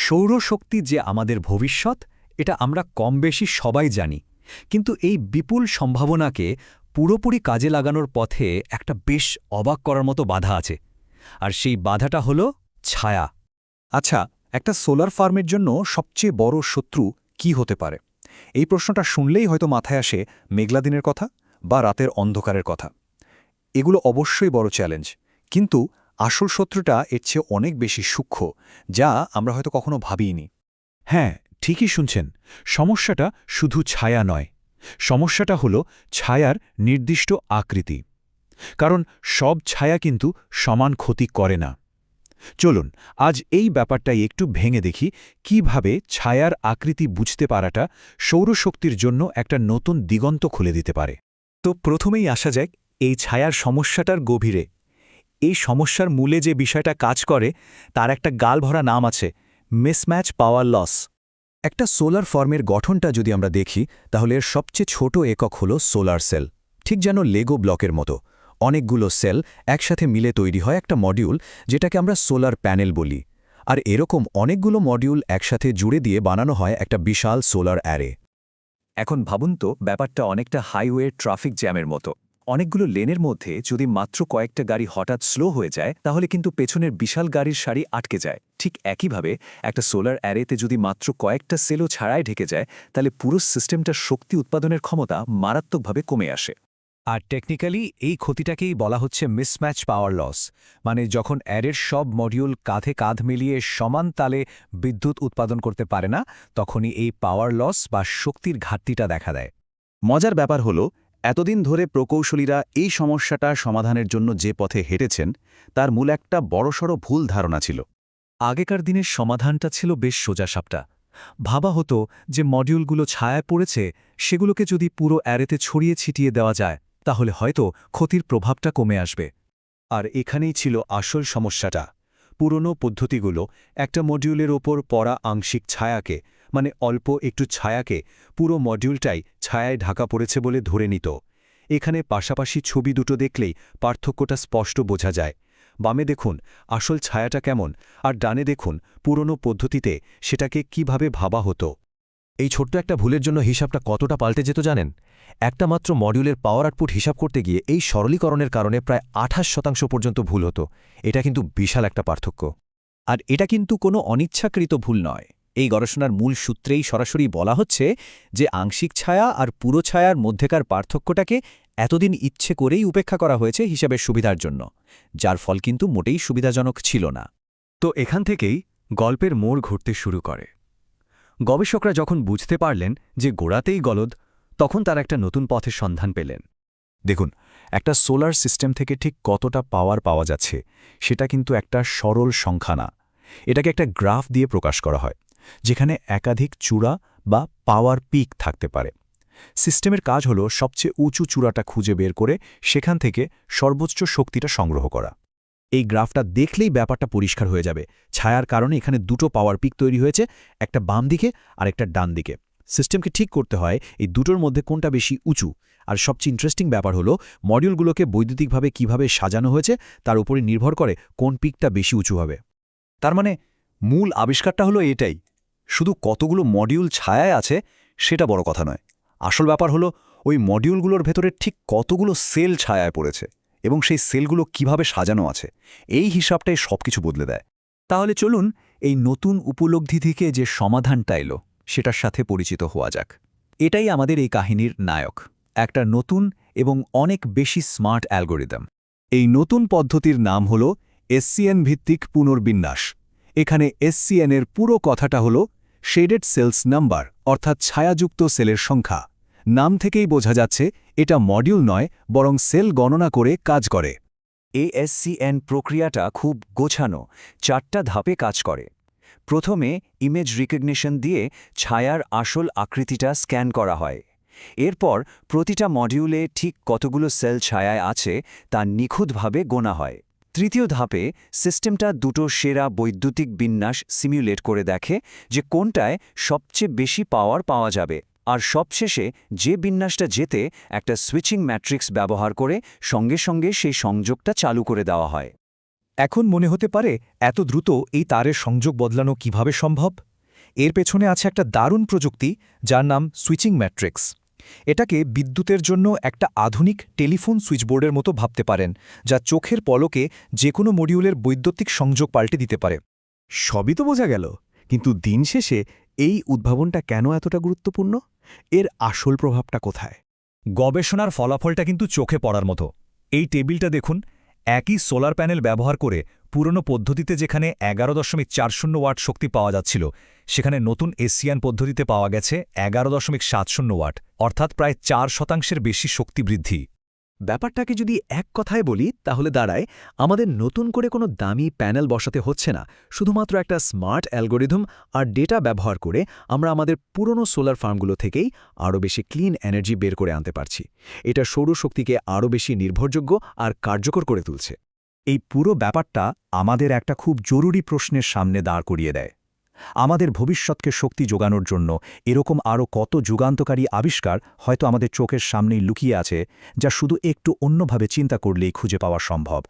সৌরশক্তি যে আমাদের ভবিষ্যৎ, এটা আমরা কম বেশি সবাই জানি। কিন্তু এই বিপুল সম্ভাবনাকে পুরোপুরি কাজে লাগানোর পথে একটা বেশ অবাক করার মতো বাধা আছে। আর সেই বাধাটা হল ছায়া। আচ্ছা, একটা সোলার ফার্মের জন্য সবচেয়ে বড় শত্রু কি হতে পারে? এই প্রশ্নটা শুনলেই হয়তো মাথায় আসে মেঘলা দিনের কথা বা রাতের অন্ধকারের কথা। এগুলো অবশ্যই বড় চ্যালেঞ্জ, কিন্তু আসল শত্রুটা এর চেয়ে অনেক বেশি সূক্ষ্ম, যা আমরা হয়তো কখনো ভাবিইনি। হ্যাঁ, ঠিকই শুনছেন। সমস্যাটা শুধু ছায়া নয়, সমস্যাটা হল ছায়ার নির্দিষ্ট আকৃতি। কারণ সব ছায়া কিন্তু সমান ক্ষতি করে না। চলুন আজ এই ব্যাপারটাই একটু ভেঙে দেখি কিভাবে ছায়ার আকৃতি বুঝতে পারাটা সৌরশক্তির জন্য একটা নতুন দিগন্ত খুলে দিতে পারে। তো প্রথমেই আসা যাক এই ছায়ার সমস্যাটার গভীরে। এই সমস্যার মূলে যে বিষয়টা কাজ করে তার একটা গালভরা নাম আছে, মিসম্যাচ পাওয়ার লস। একটা সোলার ফর্মের গঠনটা যদি আমরা দেখি, তাহলে এর সবচেয়ে ছোট একক হল সোলার সেল। ঠিক যেন লেগো ব্লকের মতো অনেকগুলো সেল একসাথে মিলে তৈরি হয় একটা মডিউল, যেটাকে আমরা সোলার প্যানেল বলি। আর এরকম অনেকগুলো মডিউল একসাথে জুড়ে দিয়ে বানানো হয় একটা বিশাল সোলার অ্যারে। এখন ভাবুন তো, ব্যাপারটা অনেকটা হাইওয়ে ট্রাফিক জ্যামের মতো। অনেকগুলো লেনের মধ্যে যদি মাত্র কয়েকটা গাড়ি হঠাৎ স্লো হয়ে যায়, তাহলে কিন্তু পেছনের বিশাল গাড়ির সারি আটকে যায়। ঠিক একইভাবে একটা সোলার অ্যারেতে যদি মাত্র কয়েকটা সেলও ছাড়াই ঢেকে যায়, তাহলে পুরো সিস্টেমটার শক্তি উৎপাদনের ক্ষমতা মারাত্মকভাবে কমে আসে। আর টেকনিক্যালি এই ক্ষতিটাকেই বলা হচ্ছে মিসম্যাচ পাওয়ার লস। মানে যখন অ্যারের সব মডিউল কাঁধে কাঁধ মিলিয়ে সমান তালে বিদ্যুৎ উৎপাদন করতে পারে না, তখনই এই পাওয়ার লস বা শক্তির ঘাটতিটা দেখা দেয়। মজার ব্যাপার হলো, এতদিন ধরে প্রকৌশলীরা এই সমস্যাটা সমাধানের জন্য যে পথে হেঁটেছেন, তার মূল একটা বড়সড় ভুল ধারণা ছিল। আগেকার দিনের সমাধানটা ছিল বেশ সোজাসাপটা। ভাবা হতো যে মডিউলগুলো ছায়ায় পড়েছে, সেগুলোকে যদি পুরো অ্যারেতে ছড়িয়ে ছিটিয়ে দেওয়া যায়, তাহলে হয়তো ক্ষতির প্রভাবটা কমে আসবে। আর এখানেই ছিল আসল সমস্যাটা। পুরনো পদ্ধতিগুলো একটা মডিউলের ওপর পড়া আংশিক ছায়াকে, মানে অল্প একটু ছায়াকে, পুরো মডিউলটাই ছায়ায় ঢাকা পড়েছে বলে ধরে নিত। এখানে পাশাপাশি ছবি দুটো দেখলেই পার্থক্যটা স্পষ্ট বোঝা যায়। বামে দেখুন আসল ছায়াটা কেমন, আর ডানে দেখুন পুরনো পদ্ধতিতে সেটাকে কিভাবে ভাবা হতো। এই ছোট্ট একটা ভুলের জন্য হিসাবটা কতটা পাল্টে যেত জানেন? একটা মাত্র মডিউলের পাওয়ার আউটপুট হিসাব করতে গিয়ে এই সরলীকরণের কারণে প্রায় 28% পর্যন্ত ভুল হতো। এটা কিন্তু বিশাল একটা পার্থক্য। আর এটা কিন্তু কোনো অনিচ্ছাকৃত ভুল নয়। এই গবেষণার মূল সূত্রেই সরাসরি বলা হচ্ছে যে আংশিক ছায়া আর পুরো ছায়ার মধ্যেকার পার্থক্যটাকে এতদিন ইচ্ছে করেই উপেক্ষা করা হয়েছে হিসাবের সুবিধার জন্য, যার ফল কিন্তু মোটেই সুবিধাজনক ছিল না। তো এখান থেকেই গল্পের মোড় ঘুরতে শুরু করে। গবেষকরা যখন বুঝতে পারলেন যে গোড়াতেই গলদ, তখন তার একটা নতুন পথের সন্ধান পেলেন। দেখুন, একটা সোলার সিস্টেম থেকে ঠিক কতটা পাওয়ার পাওয়া যাচ্ছে সেটা কিন্তু একটা সরল সংখ্যা না। এটাকে একটা গ্রাফ দিয়ে প্রকাশ করা হয়, যেখানে একাধিক চূড়া বা পাওয়ার পিক থাকতে পারে। সিস্টেমের কাজ হলো সবচেয়ে উঁচু চূড়াটা খুঁজে বের করে সেখান থেকে সর্বোচ্চ শক্তিটা সংগ্রহ করা। এই গ্রাফটা দেখলেই ব্যাপারটা পরিষ্কার হয়ে যাবে। ছায়ার কারণে এখানে দুটো পাওয়ার পিক তৈরি হয়েছে, একটা বাম দিকে আর একটা ডান দিকে। সিস্টেমকে ঠিক করতে হয় এই দুটোর মধ্যে কোনটা বেশি উঁচু। আর সবচেয়ে ইন্টারেস্টিং ব্যাপার হলো, মডিউলগুলোকে বৈদ্যুতিকভাবে কিভাবে সাজানো হয়েছে তার উপরই নির্ভর করে কোন পিকটা বেশি উঁচু হবে। তার মানে মূল আবিষ্কারটা হলো এটাই, শুধু কতগুলো মডিউল ছায়ায় আছে সেটা বড় কথা নয়। আসল ব্যাপার হলো ওই মডিউলগুলোর ভেতরে ঠিক কতগুলো সেল ছায়ায় পড়েছে এবং সেই সেলগুলো কিভাবে সাজানো আছে। এই হিসাবটাই সবকিছু বদলে দেয়। তাহলে চলুন এই নতুন উপলব্ধি থেকে যে সমাধানটা এলো সেটার সাথে পরিচিত হওয়া যাক। এটাই আমাদের এই কাহিনীর নায়ক, একটা নতুন এবং অনেক বেশি স্মার্ট অ্যালগোরিদম। এই নতুন পদ্ধতির নাম হল এসসিএন ভিত্তিক পুনর্বিন্যাস। এখানে এসসিএন এর পুরো কথাটা হল শেডেড সেলস নাম্বার, অর্থাৎ ছায়াযুক্ত সেলের সংখ্যা। নাম থেকেই বোঝা যাচ্ছে এটা মডিউল নয়, বরং সেল গণনা করে কাজ করে। এই এসসিএন প্রক্রিয়াটা খুব গোছানো, 4টা ধাপে কাজ করে। প্রথমে ইমেজ রিকগনিশন দিয়ে ছায়ার আসল আকৃতিটা স্ক্যান করা হয়। এরপর প্রতিটা মডিউলে ঠিক কতগুলো সেল ছায়ায় আছে তা নিখুঁতভাবে গোনা হয়। তৃতীয় ধাপে সিস্টেমটা দুটো সেরা বৈদ্যুতিক বিন্যাস সিমুলেট করে দেখে যে কোনটায় সবচেয়ে বেশি পাওয়ার পাওয়া যাবে। আর সবশেষে যে বিন্যাসটা জেতে, একটা সুইচিং ম্যাট্রিক্স ব্যবহার করে সঙ্গে সঙ্গে সেই সংযোগটা চালু করে দেওয়া হয়। এখন মনে হতে পারে এত দ্রুত এই তারের সংযোগ বদলানো কিভাবে সম্ভব? এর পেছনে আছে একটা দারুণ প্রযুক্তি যার নাম সুইচিং ম্যাট্রিক্স। এটাকে বিদ্যুতের জন্য একটা আধুনিক টেলিফোন সুইচবোর্ডের মতো ভাবতে পারেন, যা চোখের পলকে যে কোনো মডিউলের বৈদ্যুতিক সংযোগ পাল্টে দিতে পারে। সবই তো বোঝা গেল, কিন্তু দিন শেষে এই উদ্ভাবনটা কেন এতটা গুরুত্বপূর্ণ? এর আসল প্রভাবটা কোথায়? গবেষণার ফলাফলটা কিন্তু চোখে পড়ার মতো। এই টেবিলটা দেখুন, একই সোলার প্যানেল ব্যবহার করে পুরনো পদ্ধতিতে যেখানে 11.40 ওয়াট শক্তি পাওয়া যাচ্ছিল, সেখানে নতুন এশিয়ান পদ্ধতিতে পাওয়া গেছে 11.70 ওয়াট, অর্থাৎ প্রায় 4% বেশি শক্তি বৃদ্ধি। ব্যাপারটাকে যদি এক কথায় বলি তাহলে দাঁড়ায়, আমাদের নতুন করে কোনো দামি প্যানেল বসাতে হচ্ছে না, শুধুমাত্র একটা স্মার্ট অ্যালগোরিদম আর ডেটা ব্যবহার করে আমরা আমাদের পুরনো সোলার ফার্মগুলো থেকেই আরও বেশি ক্লিন এনার্জি বের করে আনতে পারছি। এটা সৌরশক্তিকে আরও বেশি নির্ভরযোগ্য আর কার্যকর করে তুলছে। এই পুরো ব্যাপারটা আমাদের একটা খুব জরুরি প্রশ্নের সামনে দাঁড় করিয়ে দেয়। আমাদের ভবিষ্যৎকে শক্তি যোগানোর জন্য এরকম আরও কত যুগান্তকারী আবিষ্কার হয়তো আমাদের চোখের সামনেই লুকিয়ে আছে, যা শুধু একটু অন্যভাবে চিন্তা করলেই খুঁজে পাওয়া সম্ভব।